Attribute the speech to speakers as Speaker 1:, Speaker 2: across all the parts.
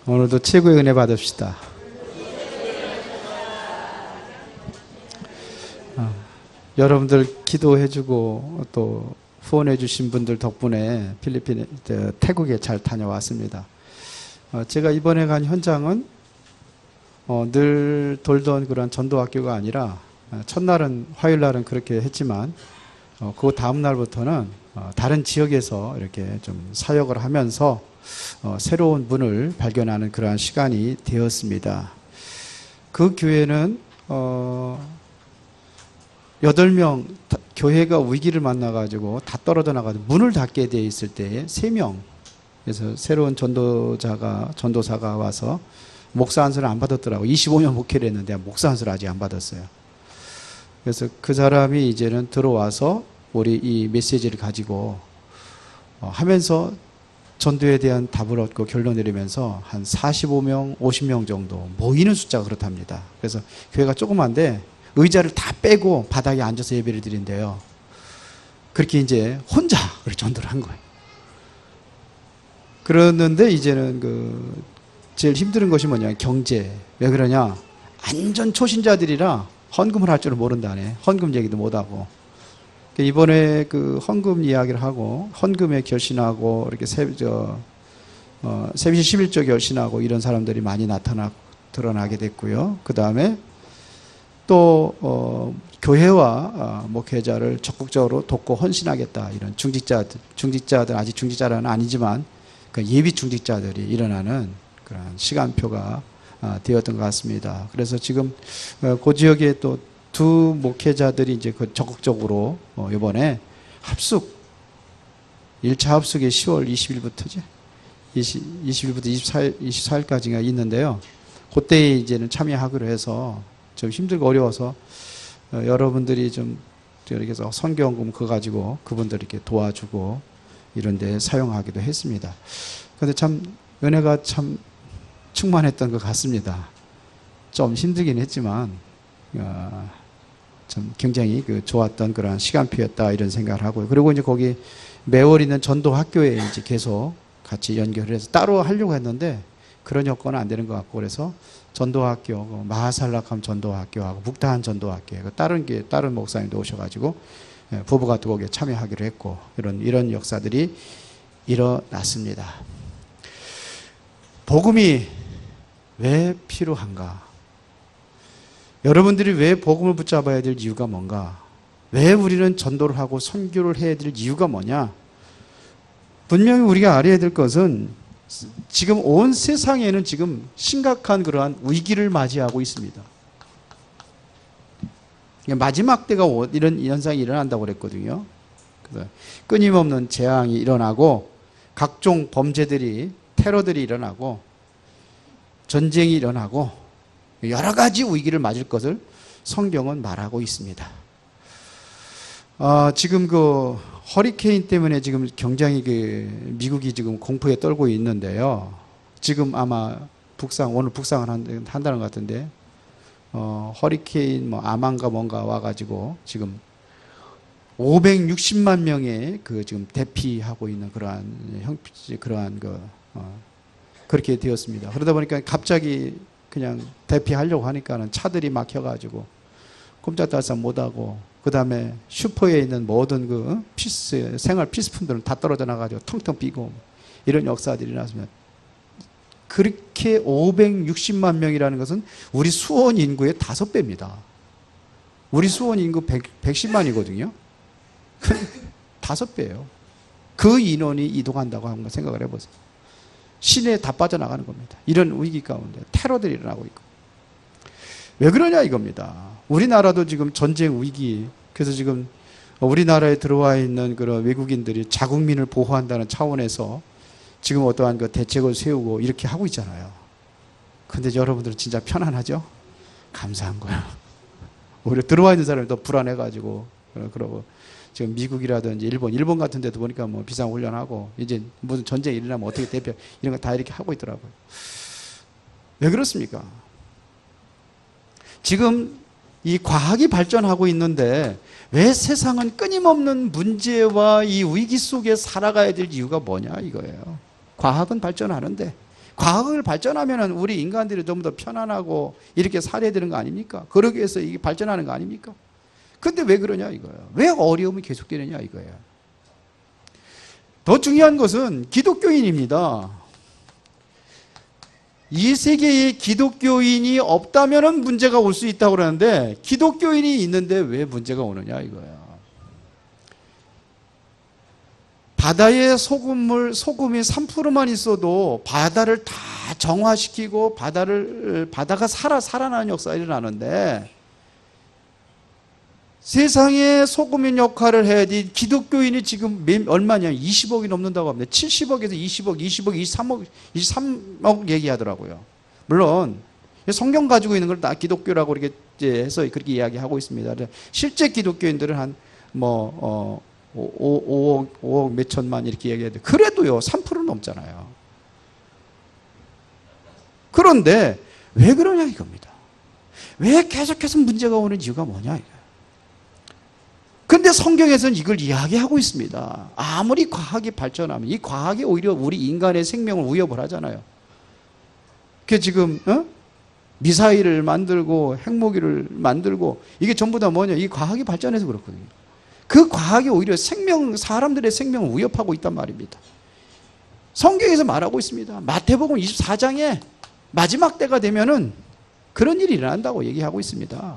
Speaker 1: 오늘도 최고의 은혜 받읍시다. 여러분들 기도해주고 또 후원해주신 분들 덕분에 태국에 잘 다녀왔습니다. 제가 이번에 간 현장은 늘 돌던 그런 전도학교가 아니라 첫날은 화요일날은 그렇게 했지만 그 다음 날부터는 다른 지역에서 이렇게 좀 사역을 하면서 새로운 문을 발견하는 그러한 시간이 되었습니다. 그 교회는 8명 교회가 위기를 만나가지고 다 떨어져 나가지고 문을 닫게 되어 있을 때에 3명 그래서 새로운 전도사가 와서 목사 한 소리 안 받았더라고. 25년 목회를 했는데 목사 한 소리 아직 안 받았어요. 그래서 그 사람이 이제는 들어와서 우리 이 메시지를 가지고 하면서 전도에 대한 답을 얻고 결론 내리면서 한 45명, 50명 정도 모이는 숫자가 그렇답니다. 그래서 교회가 조그만데 의자를 다 빼고 바닥에 앉아서 예배를 드린대요. 그렇게 이제 혼자 그렇게 전도를 한 거예요. 그러는데 이제는 제일 힘든 것이 뭐냐, 경제. 왜 그러냐? 완전 초신자들이라 헌금을 할 줄을 모른다네. 헌금 얘기도 못하고. 이번에 그 헌금 이야기를 하고 헌금에 결신하고 이렇게 세비시 11조 결신하고 이런 사람들이 많이 드러나게 됐고요. 그 다음에 또 교회와 목회자를 적극적으로 돕고 헌신하겠다, 이런 중직자들 아직 중직자는 아니지만 그 예비 중직자들이 일어나는 그런 시간표가 되었던 것 같습니다. 그래서 지금 그 지역에 또 두 목회자들이 이제 적극적으로 이번에 합숙 1차 합숙이 10월 20일부터죠. 20일부터 24일까지가 있는데요. 그때에 이제는 참여하기로 해서 좀 힘들고 어려워서 여러분들이 좀 이렇게 해서 선교원금 그거 가지고 그분들 이렇게 도와주고 이런 데 사용하기도 했습니다. 그런데 참 은혜가 참 충만했던 것 같습니다. 좀 힘들긴 했지만 참 굉장히 좋았던 그런 시간표였다, 이런 생각을 하고요. 그리고 이제 거기 매월 있는 전도 학교에 이제 계속 같이 연결을 해서 따로 하려고 했는데 그런 여건은 안 되는 것 같고, 그래서 전도학교, 마하살락함 전도학교하고 북다한 전도학교, 다른 목사님도 오셔가지고 부부가 또 거기에 참여하기로 했고, 이런 역사들이 일어났습니다. 복음이 왜 필요한가? 여러분들이 왜 복음을 붙잡아야 될 이유가 뭔가? 왜 우리는 전도를 하고 선교를 해야 될 이유가 뭐냐? 분명히 우리가 알아야 될 것은 지금 온 세상에는 지금 심각한 그러한 위기를 맞이하고 있습니다. 마지막 때가 이런 현상이 일어난다고 그랬거든요. 그래서 끊임없는 재앙이 일어나고 각종 범죄들이, 테러들이 일어나고 전쟁이 일어나고 여러 가지 위기를 맞을 것을 성경은 말하고 있습니다. 지금 허리케인 때문에 지금 굉장히 미국이 지금 공포에 떨고 있는데요. 지금 아마 오늘 북상을 한다는 것 같은데, 허리케인 아만가 뭔가 와가지고 지금 560만 명의 지금 대피하고 있는 그렇게 되었습니다. 그러다 보니까 갑자기 그냥 대피하려고 하니까는 차들이 막혀가지고 꼼짝달싹 못하고, 그 다음에 슈퍼에 있는 모든 생활 필수품들은 다 떨어져 나가지고 텅텅 비고 이런 역사들이 일어났습니다. 그렇게 560만 명이라는 것은 우리 수원 인구의 5배입니다. 우리 수원 인구 110만이거든요. 5배예요. 그 인원이 이동한다고 한번 생각을 해보세요. 시내에 다 빠져나가는 겁니다. 이런 위기 가운데 테러들이 일어나고 있고. 왜 그러냐 이겁니다. 우리나라도 지금 전쟁 위기, 그래서 지금 우리나라에 들어와 있는 그런 외국인들이 자국민을 보호한다는 차원에서 지금 어떠한 대책을 세우고 이렇게 하고 있잖아요. 근데 여러분들은 진짜 편안하죠? 감사한 거야. 오히려 들어와 있는 사람이 더 불안해가지고, 그러고 지금 미국이라든지 일본 같은 데도 보니까 비상훈련하고 이제 무슨 전쟁이 일어나면 어떻게 대표, 이런 거 다 이렇게 하고 있더라고요. 왜 그렇습니까? 지금 이 과학이 발전하고 있는데 왜 세상은 끊임없는 문제와 이 위기 속에 살아가야 될 이유가 뭐냐 이거예요. 과학은 발전하는데 과학을 발전하면은 우리 인간들이 좀 더 편안하고 이렇게 살아야 되는 거 아닙니까? 그러기 위해서 이게 발전하는 거 아닙니까? 근데 왜 그러냐 이거예요. 왜 어려움이 계속되느냐 이거예요. 더 중요한 것은 기독교인입니다. 이 세계에 기독교인이 없다면 문제가 올 수 있다고 그러는데 기독교인이 있는데 왜 문제가 오느냐 이거예요. 바다에 소금이 3%만 있어도 바다를 다 정화시키고 바다가 살아나는 역사가 일어나는데 세상에 소금인 역할을 해야지 기독교인이 지금 얼마냐 20억이 넘는다고 합니다. 70억에서 20억, 23억 얘기하더라고요. 물론 성경 가지고 있는 걸 다 기독교라고 이렇게 해서 그렇게 이야기하고 있습니다. 실제 기독교인들은 한 5억 몇 천만 이렇게 얘기하는데 그래도요 3% 넘잖아요. 그런데 왜 그러냐 이겁니다. 왜 계속해서 문제가 오는 이유가 뭐냐 이거예요. 근데 성경에서는 이걸 이야기하고 있습니다. 아무리 과학이 발전하면 이 과학이 오히려 우리 인간의 생명을 위협을 하잖아요. 그 지금 미사일을 만들고 핵무기를 만들고 이게 전부 다 뭐냐 이 과학이 발전해서 그렇거든요. 그 과학이 오히려 사람들의 생명을 위협하고 있단 말입니다. 성경에서 말하고 있습니다. 마태복음 24장에 마지막 때가 되면은 그런 일이 일어난다고 얘기하고 있습니다.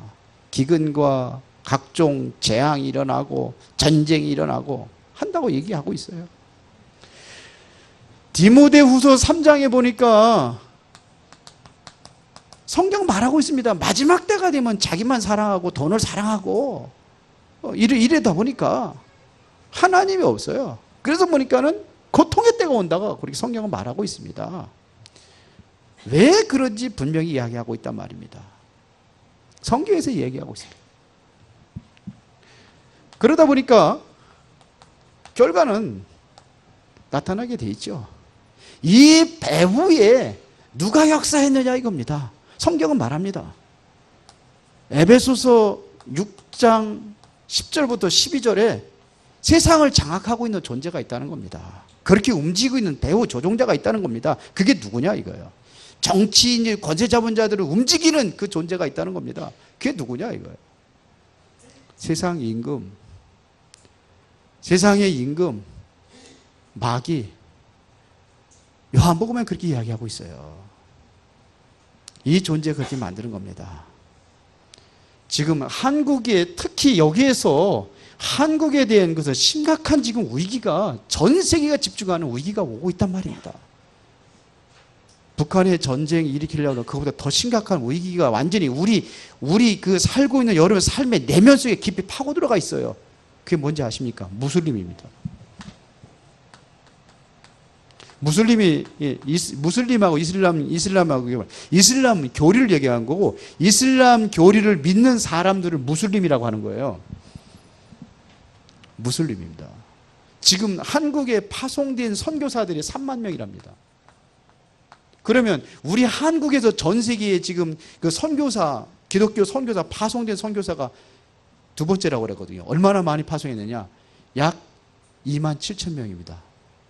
Speaker 1: 기근과 각종 재앙이 일어나고 전쟁이 일어나고 한다고 얘기하고 있어요. 디모데후서 3장에 보니까 성경 말하고 있습니다. 마지막 때가 되면 자기만 사랑하고 돈을 사랑하고 이러다 보니까 하나님이 없어요. 그래서 보니까는 고통의 때가 온다고 그렇게 성경은 말하고 있습니다. 왜 그런지 분명히 이야기하고 있단 말입니다. 성경에서 얘기하고 있습니다. 그러다 보니까 결과는 나타나게 돼 있죠. 이 배후에 누가 역사했느냐 이겁니다. 성경은 말합니다. 에베소서 6장 10절부터 12절에 세상을 장악하고 있는 존재가 있다는 겁니다. 그렇게 움직이고 있는 배후 조종자가 있다는 겁니다. 그게 누구냐 이거예요. 정치인, 권세 잡은 자들을 움직이는 그 존재가 있다는 겁니다. 그게 누구냐 이거예요. 세상 임금, 세상의 임금, 마귀. 요한복음에 그렇게 이야기하고 있어요. 이 존재가 그렇게 만드는 겁니다. 지금 한국에 특히 여기에서 한국에 대한 것은 심각한 지금 위기가 전 세계가 집중하는 위기가 오고 있단 말입니다. 북한의 전쟁 일으키려고 그보다 더 심각한 위기가 완전히 우리 그 살고 있는 여러분의 삶의 내면 속에 깊이 파고 들어가 있어요. 그게 뭔지 아십니까? 무슬림입니다. 무슬림하고 이슬람하고 이슬람 교리를 얘기한 거고 이슬람 교리를 믿는 사람들을 무슬림이라고 하는 거예요. 무슬림입니다. 지금 한국에 파송된 선교사들이 3만 명이랍니다. 그러면 우리 한국에서 전 세계에 지금 그 선교사, 기독교 선교사, 파송된 선교사가 두 번째라고 그랬거든요. 얼마나 많이 파송했느냐? 약 2만 7천 명입니다.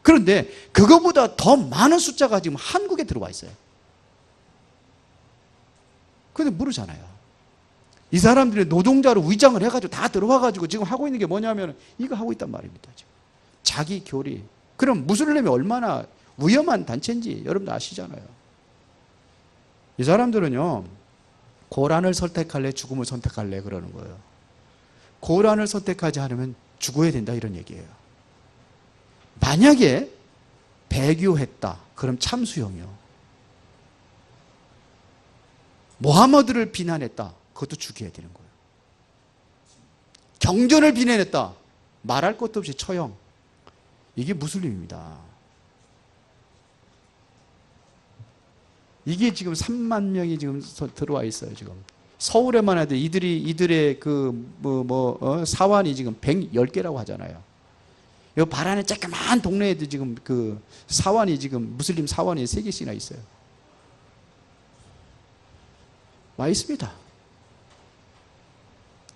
Speaker 1: 그런데 그거보다 더 많은 숫자가 지금 한국에 들어와 있어요. 그런데 모르잖아요. 이 사람들이 노동자로 위장을 해가지고 다 들어와가지고 지금 하고 있는 게 뭐냐면 이거 하고 있단 말입니다. 지금. 자기 교리. 그럼 무슬림이 얼마나 위험한 단체인지 여러분도 아시잖아요. 이 사람들은요, 고란을 선택할래, 죽음을 선택할래 그러는 거예요. 고란을 선택하지 않으면 죽어야 된다 이런 얘기예요. 만약에 배교했다, 그럼 참수형이요. 모하머드를 비난했다, 그것도 죽여야 되는 거예요. 경전을 비난했다, 말할 것도 없이 처형. 이게 무슬림입니다. 이게 지금 3만 명이 지금 들어와 있어요. 지금 서울에만 해도 이들의 사원이 지금 110개라고 하잖아요. 이 바란에 조그만 동네에도 지금 그 사원이 지금 무슬림 사원이 3개씩이나 있어요. 와 있습니다.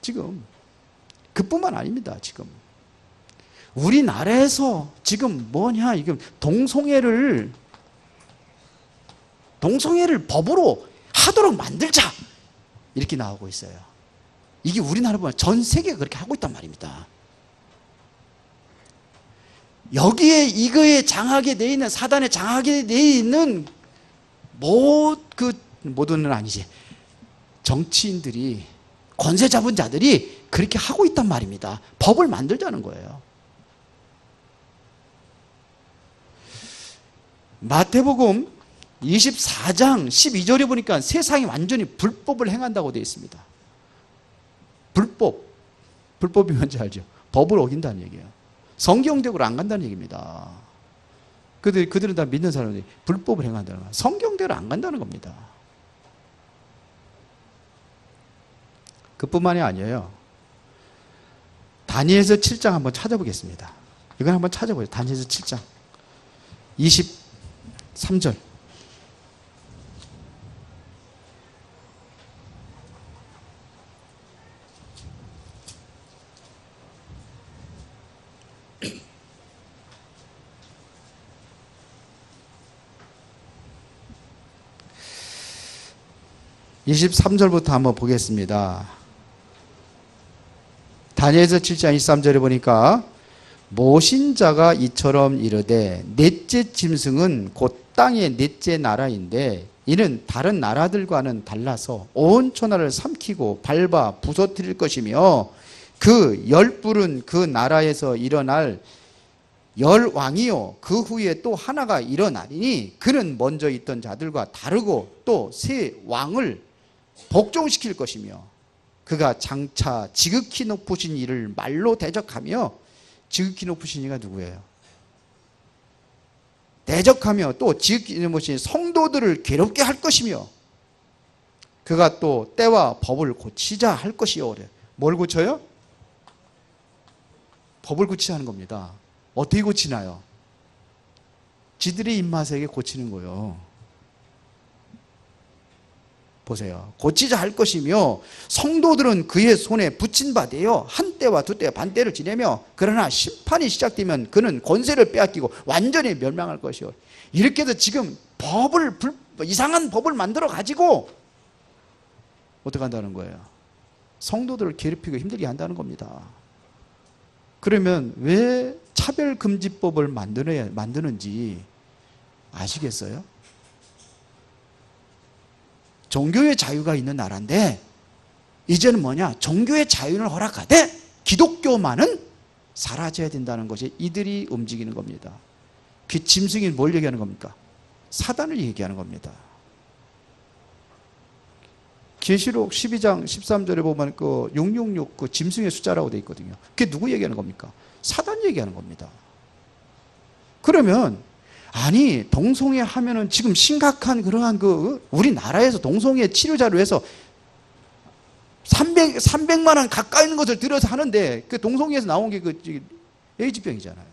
Speaker 1: 지금 그뿐만 아닙니다. 지금 우리나라에서 지금 뭐냐, 이게 동성애를 동성애를 법으로 하도록 만들자. 이렇게 나오고 있어요. 이게 우리나라 보면 전 세계가 그렇게 하고 있단 말입니다. 여기에 이거에 장하게 돼 있는, 사단에 장하게 돼 있는 모두는 아니지, 정치인들이, 권세 잡은 자들이 그렇게 하고 있단 말입니다. 법을 만들자는 거예요. 마태복음 24장 12절에 보니까 세상이 완전히 불법을 행한다고 되어 있습니다. 불법이 뭔지 알죠? 법을 어긴다는 얘기예요. 성경대로 안 간다는 얘기입니다. 그들은 다 믿는 사람들이 불법을 행한다는 거예요. 성경대로 안 간다는 겁니다. 그뿐만이 아니에요. 다니엘서 7장 한번 찾아보겠습니다. 이건 한번 찾아보세요. 다니엘서 7장 23절. (23절부터) 한번 보겠습니다. 다니엘서 7장 23절에 보니까 모신자가 이처럼 이르되 넷째 짐승은 곧 땅의 넷째 나라인데 이는 다른 나라들과는 달라서 온 천하를 삼키고 밟아 부서뜨릴 것이며 그 열불은 그 나라에서 일어날 열왕이요 그 후에 또 하나가 일어나리니 그는 먼저 있던 자들과 다르고 또 새 왕을 복종시킬 것이며 그가 장차 지극히 높으신 이를 말로 대적하며, 지극히 높으신 이가 누구예요? 대적하며 또 지극히 높으신 성도들을 괴롭게 할 것이며 그가 또 때와 법을 고치자 할 것이요. 뭘 고쳐요? 법을 고치자는 겁니다. 어떻게 고치나요? 지들의 입맛에게 고치는 거예요. 보세요. 고치자 할 것이며 성도들은 그의 손에 붙인 바 되어 한 때와 두 때 반 때를 지내며 그러나 심판이 시작되면 그는 권세를 빼앗기고 완전히 멸망할 것이요. 이렇게 해서 지금 이상한 법을 만들어 가지고 어떻게 한다는 거예요? 성도들을 괴롭히고 힘들게 한다는 겁니다. 그러면 왜 차별금지법을 만드는지 아시겠어요? 종교의 자유가 있는 나라인데 이제는 뭐냐? 종교의 자유를 허락하되 기독교만은 사라져야 된다는 것이 이들이 움직이는 겁니다. 그 짐승이 뭘 얘기하는 겁니까? 사단을 얘기하는 겁니다. 계시록 12장 13절에 보면 그 666 그 짐승의 숫자라고 되어 있거든요. 그게 누구 얘기하는 겁니까? 사단 얘기하는 겁니다. 그러면 아니 동성애 하면은 지금 심각한 그러한 우리나라에서 동성애 치료자로 해서 300만 원 가까이 있는 것을 들여서 하는데 그 동성애에서 나온 게 그 에이즈병이잖아요.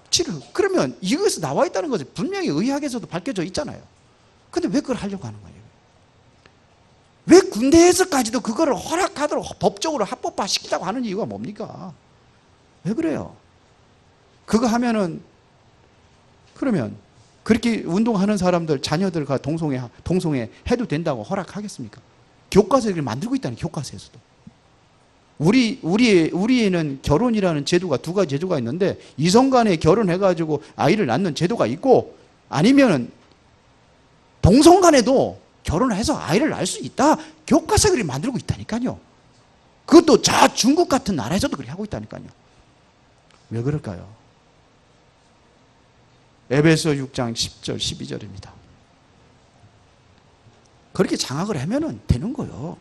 Speaker 1: 치료. 그러면 이것에서 나와 있다는 것은 분명히 의학에서도 밝혀져 있잖아요. 근데 왜 그걸 하려고 하는 거예요? 왜 군대에서까지도 그거를 허락하도록 법적으로 합법화 시키자고 하는 이유가 뭡니까? 왜 그래요? 그거 하면은 그러면 그렇게 운동하는 사람들 자녀들과 동성애 해도 된다고 허락하겠습니까? 교과서를 만들고 있다는 교과서에서도. 우리에는 결혼이라는 제도가 두 가지 제도가 있는데 이성 간에 결혼해가지고 아이를 낳는 제도가 있고 아니면 동성 간에도 결혼해서 아이를 낳을 수 있다. 교과서를 만들고 있다니까요. 그것도 중국 같은 나라에서도 그렇게 하고 있다니까요. 왜 그럴까요? 에베소 6장 10절 12절입니다. 그렇게 장악을 하면 되는 거예요.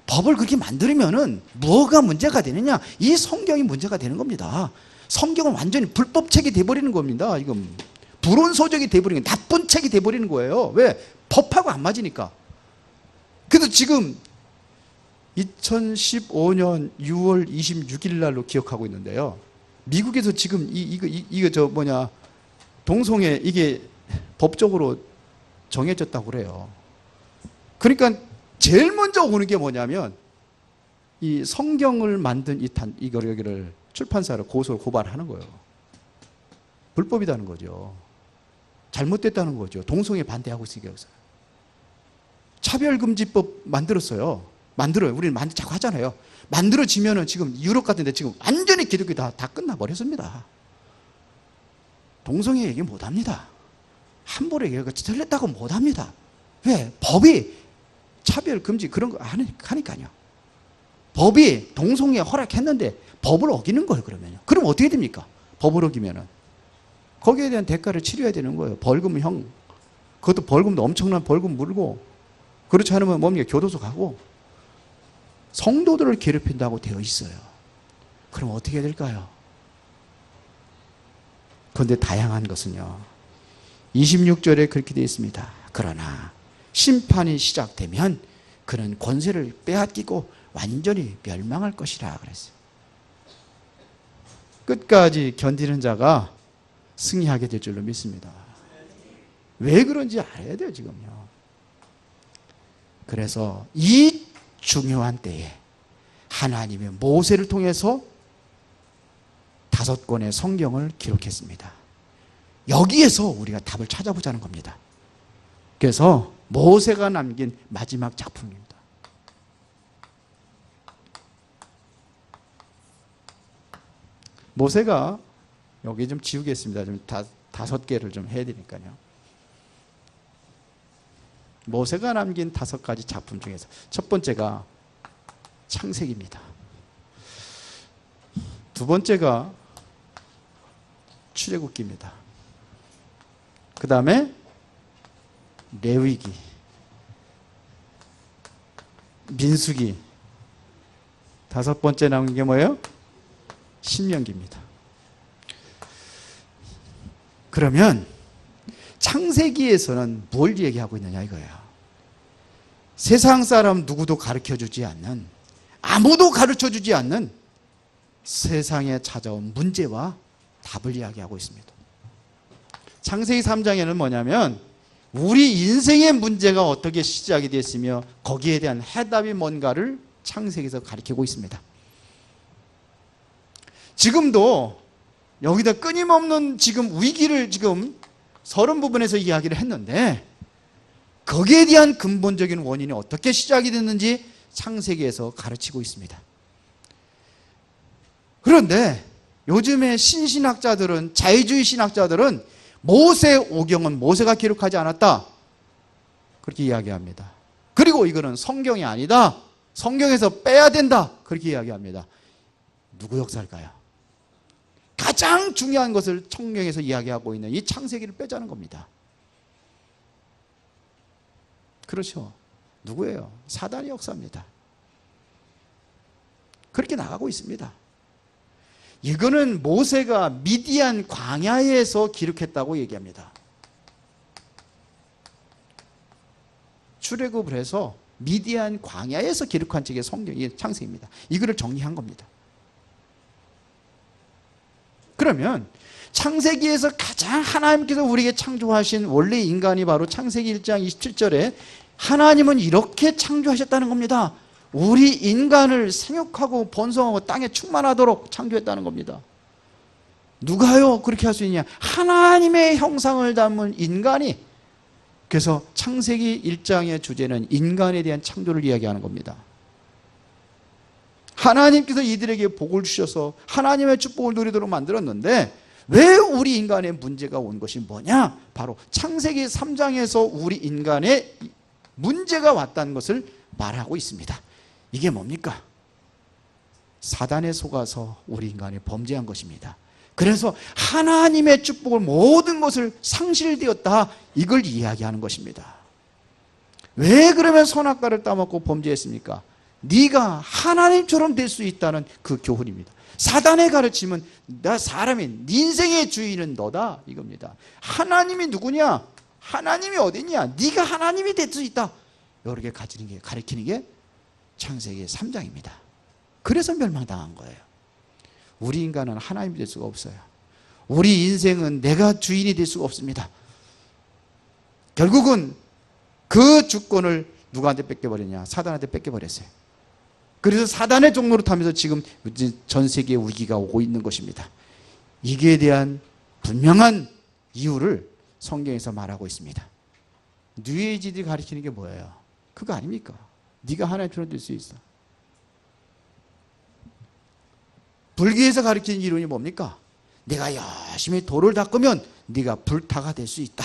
Speaker 1: 법을 그렇게 만들면은 뭐가 문제가 되느냐? 이 성경이 문제가 되는 겁니다. 성경은 완전히 불법책이 돼버리는 겁니다. 이건 불온소적이 돼버리는 거예요. 나쁜 책이 돼버리는 거예요. 왜? 법하고 안 맞으니까. 그래도 지금 2015년 6월 26일 날로 기억하고 있는데요. 미국에서 지금 동성애 이게 법적으로 정해졌다고 그래요. 그러니까 제일 먼저 오는 게 뭐냐면 이 성경을 만든 여기를 출판사를 고발하는 거예요. 불법이라는 거죠. 잘못됐다는 거죠. 동성애 반대하고 있으니까. 차별금지법 만들었어요. 만들어요. 우리는 자꾸 하잖아요. 만들어지면은 지금 유럽 같은 데 지금 완전히 기독교 다 끝나버렸습니다. 동성애 얘기 못 합니다. 함부로 얘기가 틀렸다고 못 합니다. 왜? 법이 차별금지 그런 거 하니까요. 법이 동성애 허락했는데 법을 어기는 거예요, 그러면요. 그럼 어떻게 됩니까? 법을 어기면은. 거기에 대한 대가를 치러야 되는 거예요. 벌금형. 그것도 벌금도 엄청난 벌금 물고, 그렇지 않으면 뭡니까? 교도소 가고, 성도들을 괴롭힌다고 되어 있어요. 그럼 어떻게 해야 될까요? 그런데 다양한 것은요, 26절에 그렇게 되어 있습니다. 그러나 심판이 시작되면 그는 권세를 빼앗기고 완전히 멸망할 것이라 그랬어요. 끝까지 견디는 자가 승리하게 될 줄로 믿습니다. 왜 그런지 알아야 돼요, 지금요. 그래서 이 중요한 때에 하나님의 모세를 통해서 5권의 성경을 기록했습니다. 여기에서 우리가 답을 찾아보자는 겁니다. 그래서 모세가 남긴 마지막 작품입니다. 모세가 여기 좀 지우겠습니다. 좀 5개를 좀 해야 되니까요. 모세가 남긴 5가지 작품 중에서 첫 번째가 창세기입니다. 두 번째가 출애굽기입니다. 그 다음에 레위기, 민수기, 5번째 나온 게 뭐예요? 신명기입니다. 그러면 창세기에서는 뭘 얘기하고 있느냐 이거예요. 세상 사람 누구도 가르쳐주지 않는, 아무도 가르쳐주지 않는 세상에 찾아온 문제와 답을 이야기하고 있습니다. 창세기 3장에는 뭐냐면 우리 인생의 문제가 어떻게 시작이 됐으며 거기에 대한 해답이 뭔가를 창세기에서 가르치고 있습니다. 지금도 여기다 끊임없는 지금 위기를 지금 30부분에서 이야기를 했는데 거기에 대한 근본적인 원인이 어떻게 시작이 됐는지 창세기에서 가르치고 있습니다. 그런데 요즘에 신신학자들은, 자유주의 신학자들은 모세 오경은 모세가 기록하지 않았다, 그렇게 이야기합니다. 그리고 이거는 성경이 아니다, 성경에서 빼야 된다, 그렇게 이야기합니다. 누구 역사일까요? 가장 중요한 것을 성경에서 이야기하고 있는 이 창세기를 빼자는 겁니다. 그렇죠. 누구예요? 사단의 역사입니다. 그렇게 나가고 있습니다. 이거는 모세가 미디안 광야에서 기록했다고 얘기합니다. 출애굽을 해서 미디안 광야에서 기록한 책이 성경이 창세기입니다. 이거를 정리한 겁니다. 그러면 창세기에서 가장 하나님께서 우리에게 창조하신 원래 인간이 바로 창세기 1장 27절에 하나님은 이렇게 창조하셨다는 겁니다. 우리 인간을 생육하고 번성하고 땅에 충만하도록 창조했다는 겁니다. 누가요 그렇게 할 수 있냐? 하나님의 형상을 담은 인간이. 그래서 창세기 1장의 주제는 인간에 대한 창조를 이야기하는 겁니다. 하나님께서 이들에게 복을 주셔서 하나님의 축복을 누리도록 만들었는데 왜 우리 인간의 문제가 온 것이 뭐냐? 바로 창세기 3장에서 우리 인간의 문제가 왔다는 것을 말하고 있습니다. 이게 뭡니까? 사단에 속아서 우리 인간이 범죄한 것입니다. 그래서 하나님의 축복을 모든 것을 상실되었다, 이걸 이야기하는 것입니다. 왜 그러면 선악과를 따먹고 범죄했습니까? 네가 하나님처럼 될 수 있다는 그 교훈입니다. 사단의 가르침은 나 사람이 네 인생의 주인은 너다, 이겁니다. 하나님이 누구냐? 하나님이 어디냐? 네가 하나님이 될 수 있다, 이렇게 가르치는 게 창세기 3장입니다. 그래서 멸망당한 거예요. 우리 인간은 하나님이 될 수가 없어요. 우리 인생은 내가 주인이 될 수가 없습니다. 결국은 그 주권을 누구한테 뺏겨버렸냐? 사단한테 뺏겨버렸어요. 그래서 사단의 종로로 타면서 지금 전 세계에 위기가 오고 있는 것입니다. 이게 대한 분명한 이유를 성경에서 말하고 있습니다. 뉴에이지들이 가르치는 게 뭐예요? 그거 아닙니까? 네가 하나님 편을 들 수 있어. 불교에서 가르치는 이론이 뭡니까? 내가 열심히 돌을 닦으면 네가 불타가 될 수 있다.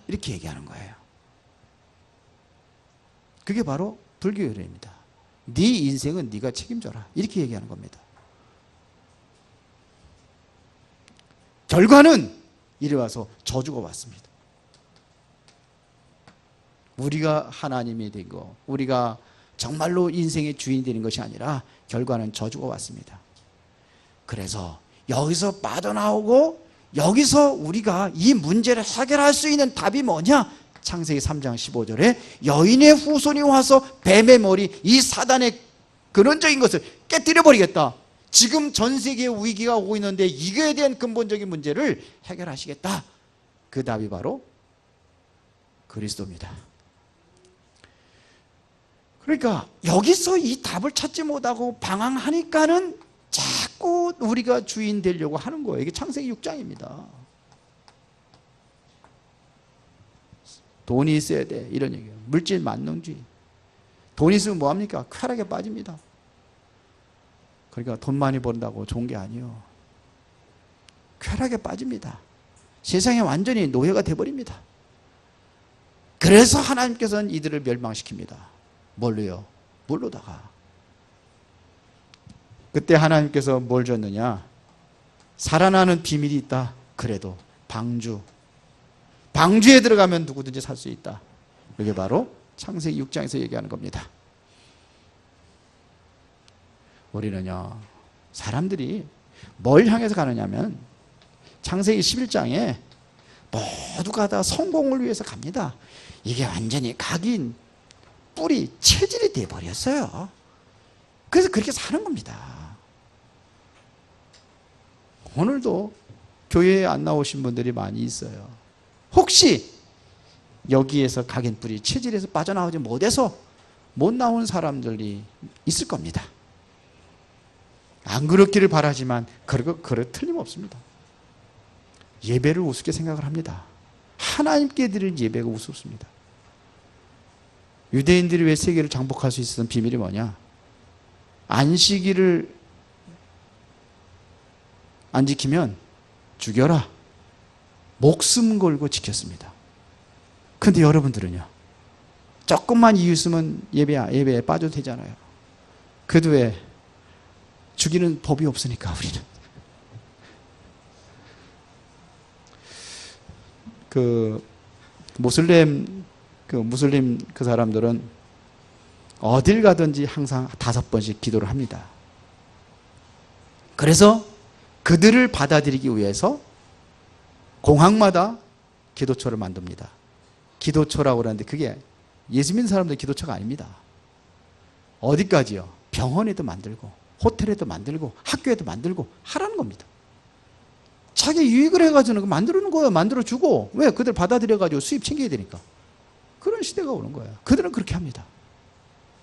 Speaker 1: 이렇게 얘기하는 거예요. 그게 바로 불교의 이론입니다. 네 인생은 네가 책임져라. 이렇게 얘기하는 겁니다. 결과는 이리 와서 저주가 왔습니다. 우리가 하나님이 된 거, 우리가 정말로 인생의 주인이 되는 것이 아니라 결과는 저주가 왔습니다. 그래서 여기서 빠져나오고 여기서 우리가 이 문제를 해결할 수 있는 답이 뭐냐? 창세기 3장 15절에 여인의 후손이 와서 뱀의 머리, 이 사단의 근원적인 것을 깨뜨려 버리겠다. 지금 전 세계에 위기가 오고 있는데 이거에 대한 근본적인 문제를 해결하시겠다. 그 답이 바로 그리스도입니다. 그러니까 여기서 이 답을 찾지 못하고 방황하니까는 자꾸 우리가 주인 되려고 하는 거예요. 이게 창세기 6장입니다. 돈이 있어야 돼. 이런 얘기예요. 물질 만능주의. 돈 있으면 뭐합니까? 쾌락에 빠집니다. 그러니까 돈 많이 번다고 좋은 게 아니에요. 쾌락에 빠집니다. 세상에 완전히 노예가 돼버립니다. 그래서 하나님께서는 이들을 멸망시킵니다. 뭘로요? 물로다가. 그때 하나님께서 뭘 줬느냐? 살아나는 비밀이 있다. 그래도 방주. 방주에 들어가면 누구든지 살 수 있다. 이게 바로 창세기 6장에서 얘기하는 겁니다. 우리는요, 사람들이 뭘 향해서 가느냐면 창세기 11장에 모두가 다 성공을 위해서 갑니다. 이게 완전히 각인, 뿌리, 체질이 돼버렸어요. 그래서 그렇게 사는 겁니다. 오늘도 교회에 안 나오신 분들이 많이 있어요. 혹시 여기에서 각인, 뿌리, 체질에서 빠져나오지 못해서 못 나온 사람들이 있을 겁니다. 안 그렇기를 바라지만 그럴 틀림없습니다. 예배를 우습게 생각을 합니다. 하나님께 드릴 예배가 우습습니다. 유대인들이 왜 세계를 정복할 수 있었던 비밀이 뭐냐? 안식일을 안 지키면 죽여라. 목숨 걸고 지켰습니다. 근데 여러분들은요, 조금만 이유 있으면 예배에 빠져도 되잖아요. 그래도 왜 죽이는 법이 없으니까 우리는. 무슬림 그 사람들은 어딜 가든지 항상 5번씩 기도를 합니다. 그래서 그들을 받아들이기 위해서 공항마다 기도처를 만듭니다. 기도처라고 그러는데 그게 예수 믿는 사람들 기도처가 아닙니다. 어디까지요? 병원에도 만들고 호텔에도 만들고 학교에도 만들고 하라는 겁니다. 자기 유익을 해가지고 만드는 거예요. 만들어주고. 왜? 그들 받아들여가지고 수입 챙겨야 되니까. 그런 시대가 오는 거예요. 그들은 그렇게 합니다.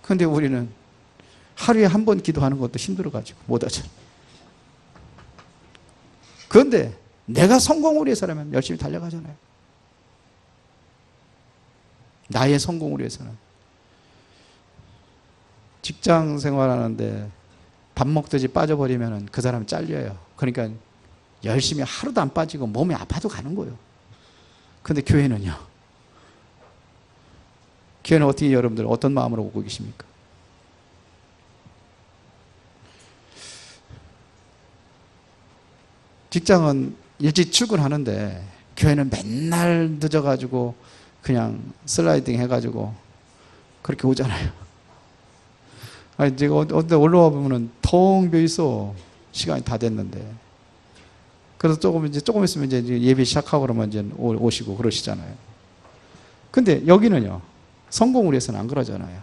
Speaker 1: 그런데 우리는 하루에 한 번 기도하는 것도 힘들어가지고 못하죠. 그런데 내가 성공을 위해서라면 열심히 달려가잖아요. 나의 성공을 위해서는. 직장 생활하는데 밥 먹듯이 빠져버리면 그 사람은 잘려요. 그러니까 열심히 하루도 안 빠지고 몸이 아파도 가는 거예요. 그런데 교회는요. 교회는 어떻게 여러분들 어떤 마음으로 오고 계십니까? 직장은 일찍 출근하는데 교회는 맨날 늦어가지고 그냥 슬라이딩 해가지고 그렇게 오잖아요. 아니, 제가 어디 올라와 보면은 텅 비어 있어. 시간이 다 됐는데. 그래서 조금 있으면 이제 예배 시작하고 그러면 이제 오시고 그러시잖아요. 근데 여기는요, 성공을 위해서는 안 그러잖아요.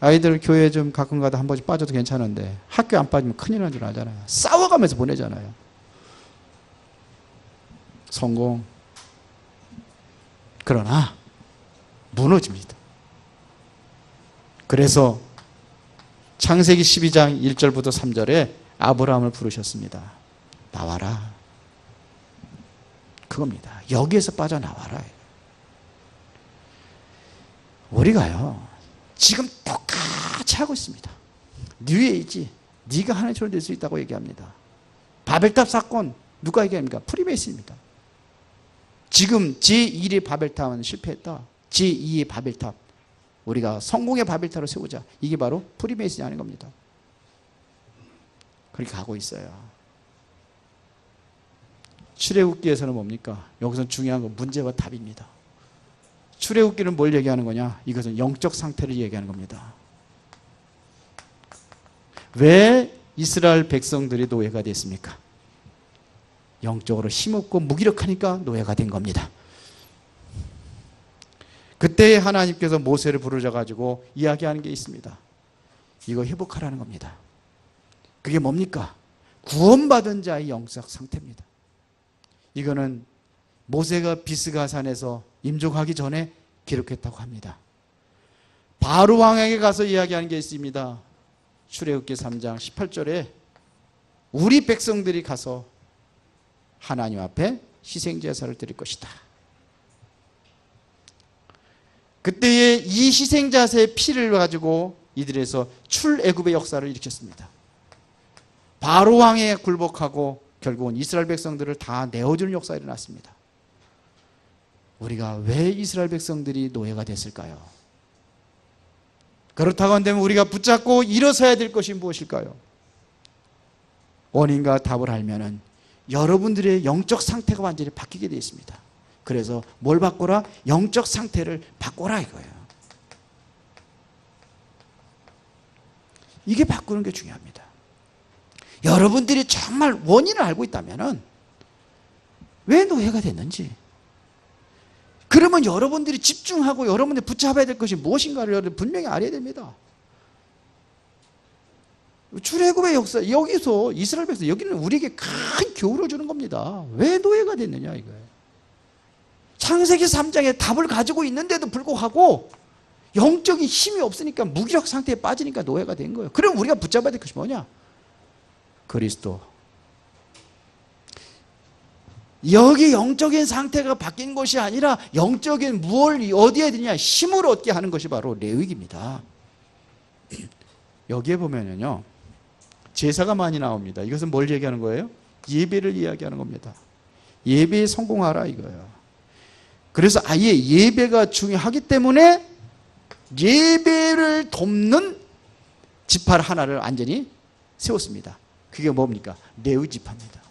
Speaker 1: 아이들 교회 좀 가끔 가다 한 번씩 빠져도 괜찮은데 학교 안 빠지면 큰일 난 줄 알잖아요. 싸워가면서 보내잖아요. 성공. 그러나 무너집니다. 그래서 창세기 12장 1절부터 3절에 아브라함을 부르셨습니다. 나와라. 그겁니다. 여기에서 빠져나와라. 우리가요 지금 똑같이 하고 있습니다. 뉴에이지, 네가 하나님처럼 될 수 있다고 얘기합니다. 바벨탑 사건 누가 얘기합니까? 프리메이슨입니다. 지금 제1의 바벨탑은 실패했다. 제2의 바벨탑, 우리가 성공의 바벨탑을 세우자. 이게 바로 프리메이슨이 하는 겁니다. 그렇게 가고 있어요. 출애굽기에서는 뭡니까? 여기서 중요한 건 문제와 답입니다. 출애굽기는 뭘 얘기하는 거냐? 이것은 영적 상태를 얘기하는 겁니다. 왜 이스라엘 백성들이 노예가 됐습니까? 영적으로 힘없고 무기력하니까 노예가 된 겁니다. 그때 하나님께서 모세를 부르셔 가지고 이야기하는 게 있습니다. 이거 회복하라는 겁니다. 그게 뭡니까? 구원받은 자의 영적 상태입니다. 이거는 모세가 비스가산에서 임종하기 전에 기록했다고 합니다. 바로 왕에게 가서 이야기하는 게 있습니다. 출애굽기 3장 18절에 우리 백성들이 가서 하나님 앞에 희생제사를 드릴 것이다. 그때의 이 희생자의 피를 가지고 이들에서 출애굽의 역사를 일으켰습니다. 바로 왕에 굴복하고 결국은 이스라엘 백성들을 다 내어주는 역사가 일어났습니다. 우리가 왜 이스라엘 백성들이 노예가 됐을까요? 그렇다고 한다면 우리가 붙잡고 일어서야 될 것이 무엇일까요? 원인과 답을 알면은 여러분들의 영적 상태가 완전히 바뀌게 되어 있습니다. 그래서 뭘 바꿔라? 영적 상태를 바꿔라 이거예요. 이게 바꾸는 게 중요합니다. 여러분들이 정말 원인을 알고 있다면은 왜 노예가 됐는지, 그러면 여러분들이 집중하고 여러분들이 붙잡아야 될 것이 무엇인가를 여러분 분명히 알아야 됩니다. 출애굽의 역사, 여기서 이스라엘 백성, 여기는 우리에게 큰 교훈을 주는 겁니다. 왜 노예가 됐느냐 이거예요. 창세기 3장에 답을 가지고 있는데도 불구하고 영적인 힘이 없으니까 무기력 상태에 빠지니까 노예가 된 거예요. 그럼 우리가 붙잡아야 될 것이 뭐냐? 그리스도. 여기 영적인 상태가 바뀐 것이 아니라 영적인 무엇을 어디에 드냐? 힘을 얻게 하는 것이 바로 레위기입니다. 여기에 보면은요 제사가 많이 나옵니다. 이것은 뭘 얘기하는 거예요? 예배를 이야기하는 겁니다. 예배에 성공하라 이거예요. 그래서 아예 예배가 중요하기 때문에 예배를 돕는 지파 하나를 완전히 세웠습니다. 그게 뭡니까? 레위 지파입니다.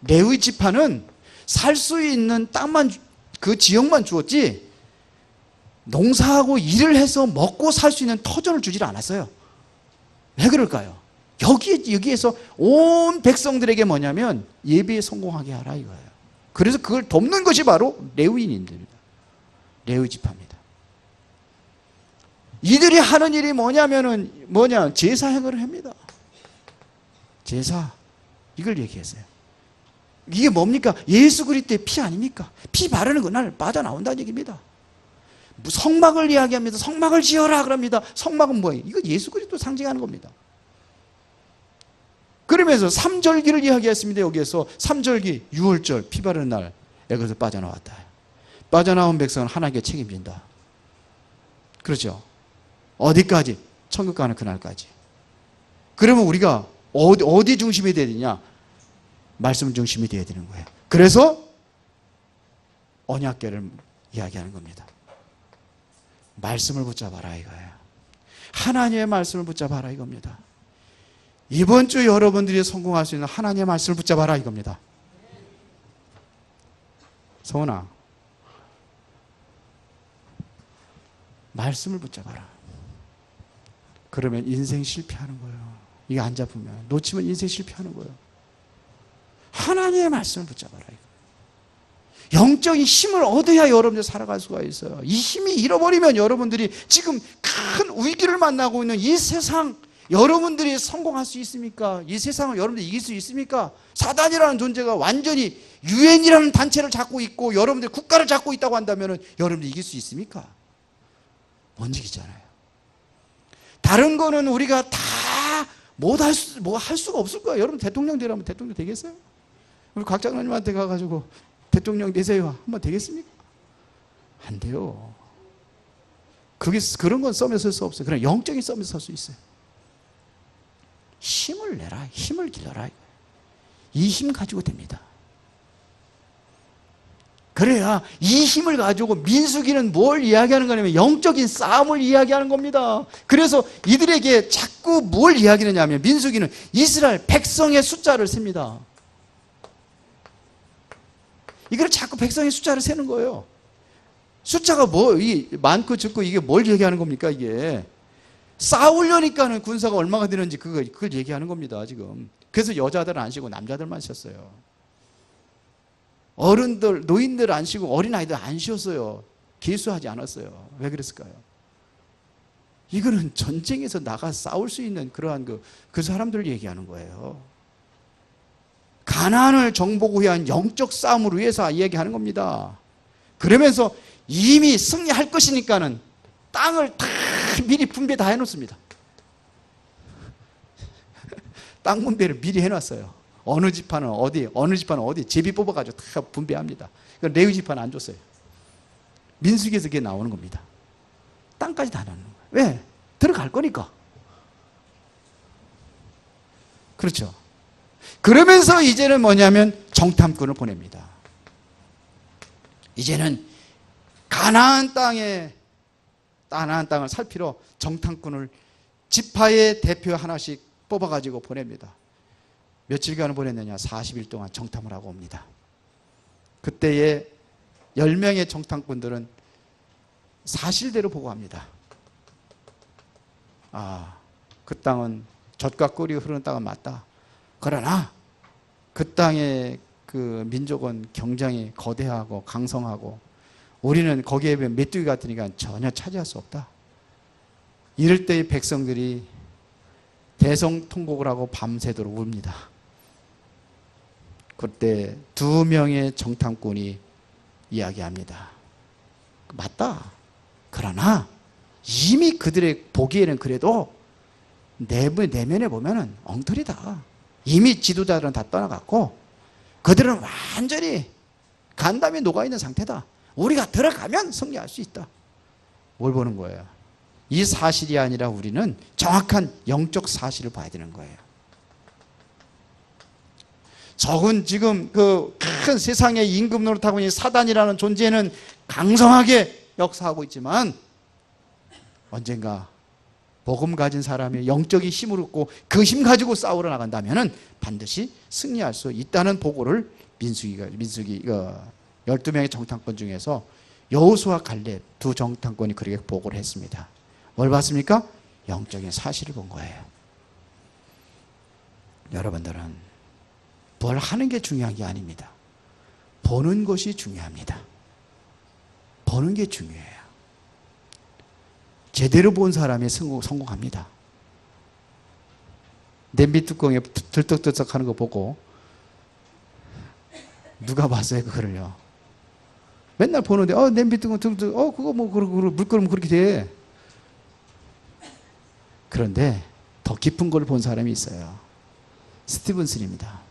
Speaker 1: 레위 지파는 살 수 있는 땅만, 그 지역만 주었지 농사하고 일을 해서 먹고 살 수 있는 터전을 주질 않았어요. 왜 그럴까요? 여기에서 온 백성들에게 뭐냐면 예배에 성공하게 하라 이거예요. 그래서 그걸 돕는 것이 바로 레위인들입니다. 레위 지파입니다. 이들이 하는 일이 뭐냐면은 제사 행위를 합니다. 제사, 이걸 얘기했어요. 이게 뭡니까? 예수 그리스도의 피 아닙니까? 피 바르는 그날 빠져나온다는 얘기입니다. 성막을 이야기합니다. 성막을 지어라 그럽니다. 성막은 뭐예요? 이거 예수 그리스도 상징하는 겁니다. 그러면서 3절기를 이야기했습니다. 여기에서 3절기 6월절 피 바르는 날 애굽에서 빠져나왔다. 빠져나온 백성은 하나님께 책임진다. 그렇죠? 어디까지? 천국 가는 그날까지. 그러면 우리가 어디 중심이 돼야 되냐? 말씀 중심이 돼야 되는 거예요. 그래서 언약궤를 이야기하는 겁니다. 말씀을 붙잡아라 이거예요. 하나님의 말씀을 붙잡아라 이겁니다. 이번 주 여러분들이 성공할 수 있는 하나님의 말씀을 붙잡아라 이겁니다. 성훈아, 말씀을 붙잡아라. 그러면 인생 실패하는 거예요. 이게 안 잡으면, 놓치면 인생 실패하는 거예요. 하나님의 말씀을 붙잡아라 이거. 영적인 힘을 얻어야 여러분들 살아갈 수가 있어요. 이 힘이 잃어버리면 여러분들이 지금 큰 위기를 만나고 있는 이 세상, 여러분들이 성공할 수 있습니까? 이 세상을 여러분들이 이길 수 있습니까? 사단이라는 존재가 완전히 유엔이라는 단체를 잡고 있고 여러분들 국가를 잡고 있다고 한다면 여러분들이 이길 수 있습니까? 못 이기잖아요. 다른 거는 우리가 다 할 수가 없을 거예요. 여러분 대통령 되라면 대통령 되겠어요? 우리 곽 장로님한테 가가지고 대통령 되세요 하면 되겠습니까? 안 돼요. 그런 건 썸에 설 수 없어요. 그냥 영적인 썸에 설 수 있어요. 힘을 내라, 힘을 길러라. 이 힘 가지고 됩니다. 그래야 이 힘을 가지고 민수기는 뭘 이야기하는 거냐면 영적인 싸움을 이야기하는 겁니다. 그래서 이들에게 자꾸 뭘 이야기하냐면 민수기는 이스라엘 백성의 숫자를 셉니다. 이걸 자꾸 백성의 숫자를 세는 거예요. 숫자가 이 많고 적고 이게 뭘 얘기하는 겁니까? 이게 싸우려니까는 군사가 얼마가 되는지 그걸 얘기하는 겁니다. 지금. 그래서 여자들은 안 쉬고 남자들만 쉬었어요. 어른들, 노인들 안 쉬고 어린아이들 안 쉬었어요. 개수하지 않았어요. 왜 그랬을까요? 이거는 전쟁에서 나가 싸울 수 있는 그러한 그 사람들 얘기하는 거예요. 가나안을 정복을 위한 영적 싸움을 위해서 얘기하는 겁니다. 그러면서 이미 승리할 것이니까는 땅을 다 미리 분배 다 해놓습니다. 땅 분배를 미리 해놨어요. 어느 지파는 어디 제비 뽑아가지고 다 분배합니다. 레위 지파는 안 줬어요. 민수기에서 그게 나오는 겁니다. 땅까지 다 나누는 거예요. 왜? 들어갈 거니까. 그렇죠. 그러면서 이제는 뭐냐면 정탐꾼을 보냅니다. 이제는 가나안 땅을 살피러 정탐꾼을 지파의 대표 하나씩 뽑아가지고 보냅니다. 며칠간을 보냈느냐? 40일 동안 정탐을 하고 옵니다. 그때에 10명의 정탐꾼들은 사실대로 보고합니다. 그 땅은 젖과 꿀이 흐르는 땅은 맞다. 그러나 그 땅의 그 민족은 굉장히 거대하고 강성하고 우리는 거기에 비해 메뚜기 같으니까 전혀 차지할 수 없다. 이럴 때의 백성들이 대성통곡을 하고 밤새도록 웁니다. 그때 2명의 정탐꾼이 이야기합니다. 맞다. 그러나 이미 그들의 보기에는 그래도 내면에 보면은 엉터리다. 이미 지도자들은 다 떠나갔고 그들은 완전히 간담이 녹아있는 상태다. 우리가 들어가면 승리할 수 있다. 뭘 보는 거예요? 이 사실이 아니라 우리는 정확한 영적 사실을 봐야 되는 거예요. 적은 지금 그 큰 세상의 임금 노릇하고 있는 사단이라는 존재는 강성하게 역사하고 있지만 언젠가 복음 가진 사람이 영적인 힘을 얻고 그 힘 가지고 싸우러 나간다면 반드시 승리할 수 있다는 보고를 민수기 12명의 정탐꾼 중에서 여호수아 갈렙 2 정탐꾼이 그렇게 보고를 했습니다. 뭘 봤습니까? 영적인 사실을 본 거예요. 여러분들은 뭘 하는 게 중요한 게 아닙니다. 보는 것이 중요합니다. 보는 게 중요해요. 제대로 본 사람이 성공합니다. 냄비 뚜껑에 들떡들떡 하는 거 보고 누가 봤어요 그거를요? 맨날 보는데 냄비 뚜껑 들떡 그거 뭐 물 끓으면 그렇게 돼. 그런데 더 깊은 걸 본 사람이 있어요. 스티븐슨입니다.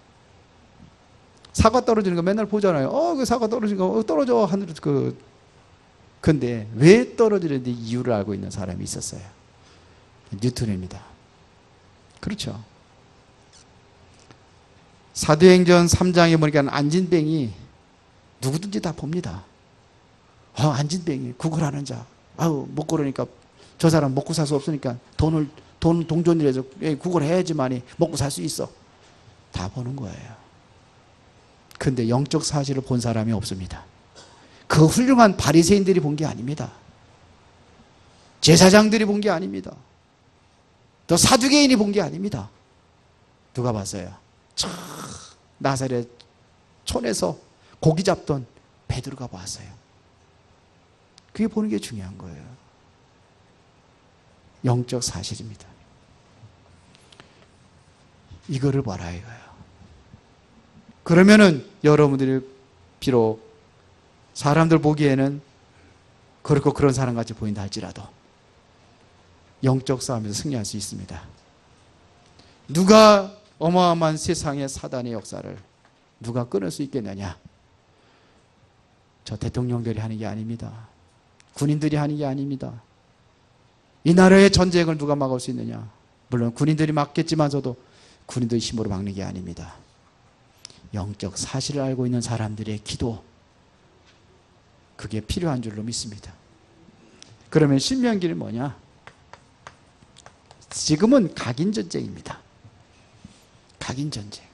Speaker 1: 사과 떨어지는 거 맨날 보잖아요. 그 사과 떨어지는 거 떨어져 하늘 근데 왜 떨어지는지 이유를 알고 있는 사람이 있었어요. 뉴턴입니다. 그렇죠. 사도행전 3장에 보니까 안진뱅이 누구든지 다 봅니다. 안진뱅이 구걸하는 자. 못 걸으니까 저 사람 먹고 살 수 없으니까 돈 동전이라서 구걸해야지만이 먹고 살 수 있어. 다 보는 거예요. 근데 영적 사실을 본 사람이 없습니다. 그 훌륭한 바리새인들이 본 게 아닙니다. 제사장들이 본 게 아닙니다. 또 사두개인이 본 게 아닙니다. 누가 봤어요? 나사렛 촌에서 고기 잡던 베드로가 봤어요. 그게 보는 게 중요한 거예요. 영적 사실입니다. 이거를 봐라 이거예요. 그러면은 여러분들이 비록 사람들 보기에는 그렇고 그런 사람같이 보인다 할지라도 영적 싸움에서 승리할 수 있습니다. 누가 어마어마한 세상의 사단의 역사를 누가 끊을 수 있겠느냐? 저 대통령들이 하는 게 아닙니다. 군인들이 하는 게 아닙니다. 이 나라의 전쟁을 누가 막을 수 있느냐? 물론 군인들이 막겠지만서도 군인들의 힘으로 막는 게 아닙니다. 영적 사실을 알고 있는 사람들의 기도, 그게 필요한 줄로 믿습니다. 그러면 신명기는 뭐냐? 지금은 각인전쟁입니다. 각인전쟁.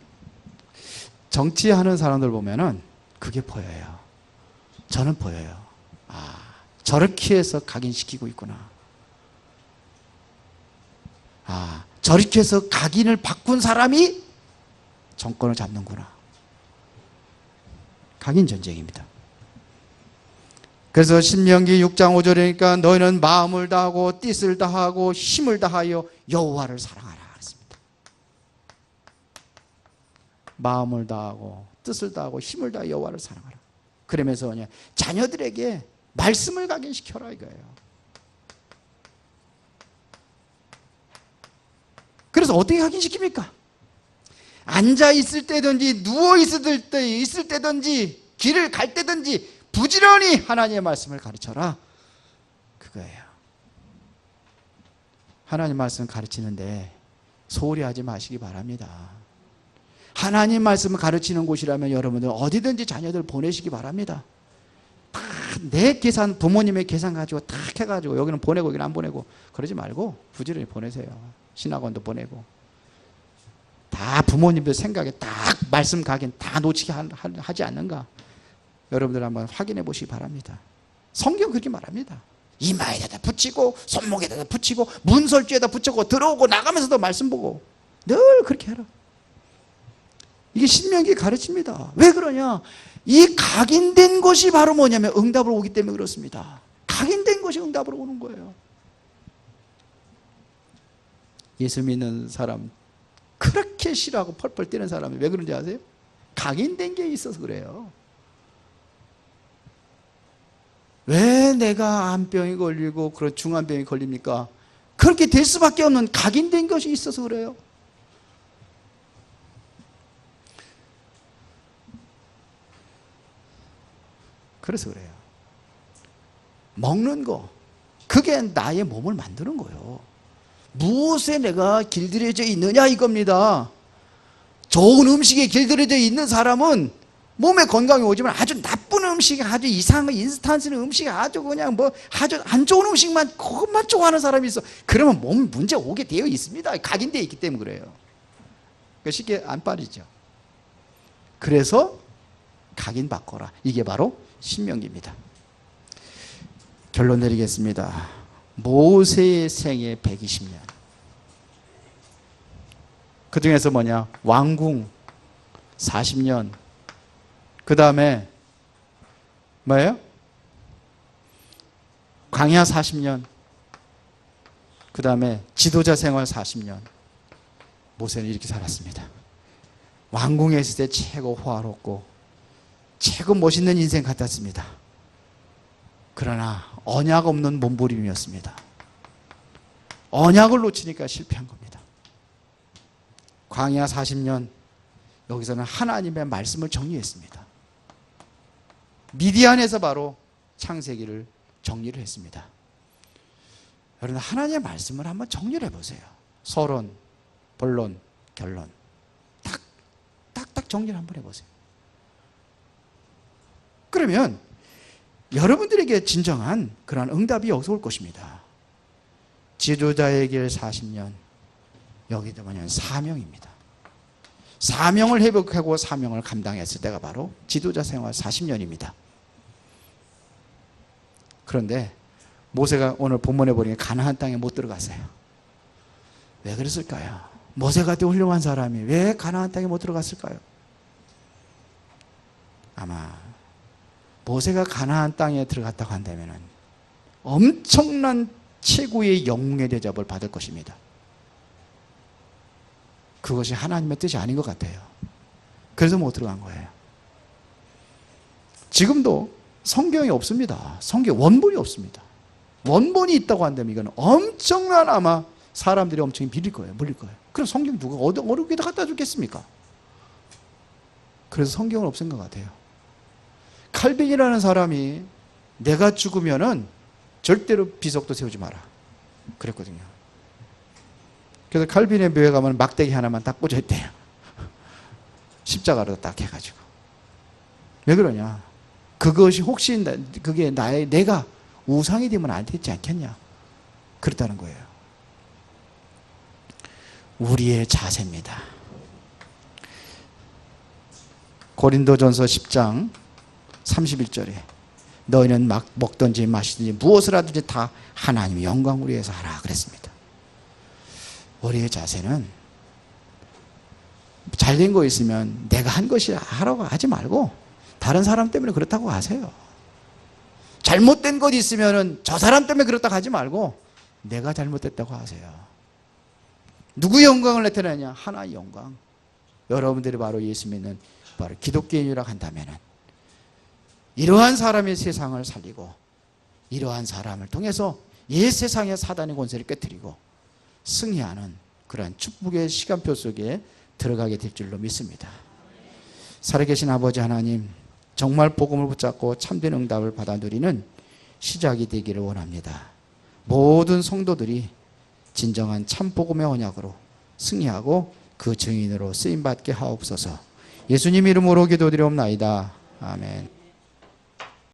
Speaker 1: 정치하는 사람들 보면은 그게 보여요. 저는 보여요. 아, 저렇게 해서 각인시키고 있구나. 아, 저렇게 해서 각인을 바꾼 사람이 정권을 잡는구나. 각인전쟁입니다. 그래서 신명기 6장 5절이니까 너희는 마음을 다하고 뜻을 다하고 힘을 다하여 여호와를 사랑하라 그랬습니다. 마음을 다하고 뜻을 다하고 힘을 다하여 여호와를 사랑하라. 그러면서 그냥 자녀들에게 말씀을 각인시켜라 이거예요. 그래서 어떻게 각인시킵니까? 앉아 있을 때든지 누워 있을 때든지 길을 갈 때든지 부지런히 하나님의 말씀을 가르쳐라. 그거예요. 하나님 말씀 가르치는데 소홀히 하지 마시기 바랍니다. 하나님 말씀을 가르치는 곳이라면 여러분들 어디든지 자녀들 보내시기 바랍니다. 다 내 계산, 부모님의 계산 가지고 딱 해가지고 여기는 보내고 여기는 안 보내고 그러지 말고 부지런히 보내세요. 신학원도 보내고. 다 부모님들 생각에 딱 말씀 각인 다 놓치게 하지 않는가? 여러분들 한번 확인해 보시기 바랍니다. 성경 그렇게 말합니다. 이마에다 붙이고 손목에다 붙이고 문설주에다 붙이고 들어오고 나가면서도 말씀 보고 늘 그렇게 해라. 이게 신명기 가르칩니다. 왜 그러냐? 이 각인된 것이 바로 뭐냐면 응답으로 오기 때문에 그렇습니다. 각인된 것이 응답으로 오는 거예요. 예수 믿는 사람 그렇게 싫어하고 펄펄 뛰는 사람이 왜 그런지 아세요? 각인된 게 있어서 그래요. 왜 내가 암병이 걸리고 그런 중암병이 걸립니까? 그렇게 될 수밖에 없는 각인된 것이 있어서 그래요. 그래서 그래요. 먹는 거, 그게 나의 몸을 만드는 거예요. 무엇에 내가 길들여져 있느냐 이겁니다. 좋은 음식에 길들여져 있는 사람은 몸에 건강이 오지만 아주 나쁜 음식, 아주 이상한 인스턴트 음식, 아주 그냥 뭐 아주 안 좋은 음식만 그것만 좋아하는 사람이 있어. 그러면 몸 문제 오게 되어 있습니다. 각인되어 있기 때문에 그래요. 쉽게 안 빠지죠. 그래서 각인 바꿔라. 이게 바로 신명기입니다. 결론 내리겠습니다. 모세의 생애 120년. 그 중에서 뭐냐? 왕궁 40년. 그 다음에 뭐예요? 광야 40년. 그 다음에 지도자 생활 40년. 모세는 이렇게 살았습니다. 왕궁에 있을 때 최고 호화롭고 최고 멋있는 인생 같았습니다. 그러나 언약 없는 몸부림이었습니다. 언약을 놓치니까 실패한 겁니다. 광야 40년, 여기서는 하나님의 말씀을 정리했습니다. 미디안에서 바로 창세기를 정리를 했습니다. 여러분, 하나님의 말씀을 한번 정리를 해보세요. 서론, 본론, 결론. 딱딱 정리를 한번 해보세요. 그러면 여러분들에게 진정한 그런 응답이 여기서 올 것입니다. 지도자의 길 40년. 여기도 뭐냐면 사명입니다. 사명을 회복하고 사명을 감당했을 때가 바로 지도자 생활 40년입니다. 그런데 모세가 오늘 본문에 보니까 가나안 땅에 못 들어갔어요. 왜 그랬을까요? 모세 같은 훌륭한 사람이 왜 가나안 땅에 못 들어갔을까요? 아마 모세가 가나안 땅에 들어갔다고 한다면 엄청난 최고의 영웅의 대접을 받을 것입니다. 그것이 하나님의 뜻이 아닌 것 같아요. 그래서 못 들어간 거예요. 지금도 성경이 없습니다. 성경 원본이 없습니다. 원본이 있다고 한다면 이건 엄청난 아마 사람들이 엄청 밀릴 거예요. 물릴 거예요. 그럼 성경 누가 어디다 갖다 주겠습니까? 그래서 성경은 없은 것 같아요. 칼빈이라는 사람이 내가 죽으면은 절대로 비석도 세우지 마라 그랬거든요. 그래서 칼빈의 묘에 가면 막대기 하나만 딱 꽂아 있대요. 십자가로 딱 해가지고. 왜 그러냐? 그것이 혹시 그게 내가 우상이 되면 안 되지 않겠냐? 그렇다는 거예요. 우리의 자세입니다. 고린도전서 10장 31절에 너희는 막 먹든지 마시든지 무엇을 하든지 다 하나님의 영광을 위해서 하라 그랬습니다. 우리의 자세는 잘된 거 있으면 내가 한 것이 하라고 하지 말고 다른 사람 때문에 그렇다고 하세요. 잘못된 것 있으면 저 사람 때문에 그렇다고 하지 말고 내가 잘못됐다고 하세요. 누구의 영광을 나타내냐? 하나의 영광. 여러분들이 바로 예수 믿는 바로 기독교인이라고 한다면 이러한 사람의 세상을 살리고 이러한 사람을 통해서 옛 세상의 사단의 권세를 깨뜨리고 승리하는 그러한 축복의 시간표 속에 들어가게 될 줄로 믿습니다. 살아계신 아버지 하나님, 정말 복음을 붙잡고 참된 응답을 받아 누리는 시작이 되기를 원합니다. 모든 성도들이 진정한 참 복음의 언약으로 승리하고 그 증인으로 쓰임받게 하옵소서. 예수님 이름으로 기도드리옵나이다. 아멘.